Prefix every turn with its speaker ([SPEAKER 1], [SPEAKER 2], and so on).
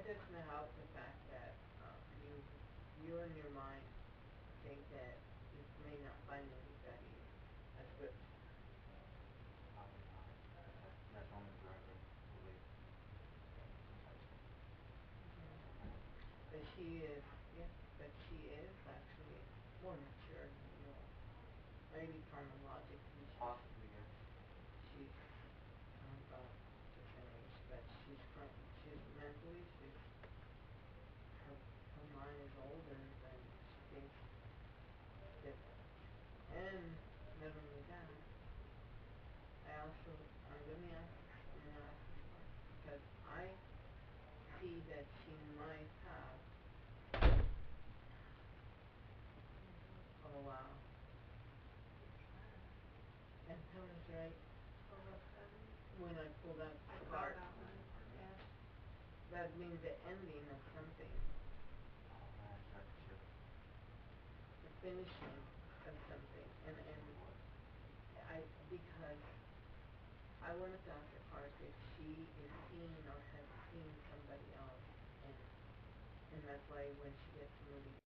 [SPEAKER 1] doesn't help the fact that you in your mind think that you may not find anybody as good.
[SPEAKER 2] Probably not. That's only whoever believes.
[SPEAKER 1] But she is, yeah, but she is actually more mature than you are. Maybe chronologically
[SPEAKER 2] Possibly, yes.
[SPEAKER 1] she's about the same age, but she's mentally, her mind is older than she thinks different. And not only that, I'm gonna ask this question, because I see that she might have, oh wow, and Helen's right, when I pulled up
[SPEAKER 3] I
[SPEAKER 1] the
[SPEAKER 3] saw
[SPEAKER 1] card,
[SPEAKER 3] that one, yeah.
[SPEAKER 1] that means the ending of something,
[SPEAKER 2] Alright, that's true.
[SPEAKER 1] the finishing of something, and because I wanted to ask the card if she is seeing or has seen somebody else, and that's why when she gets moving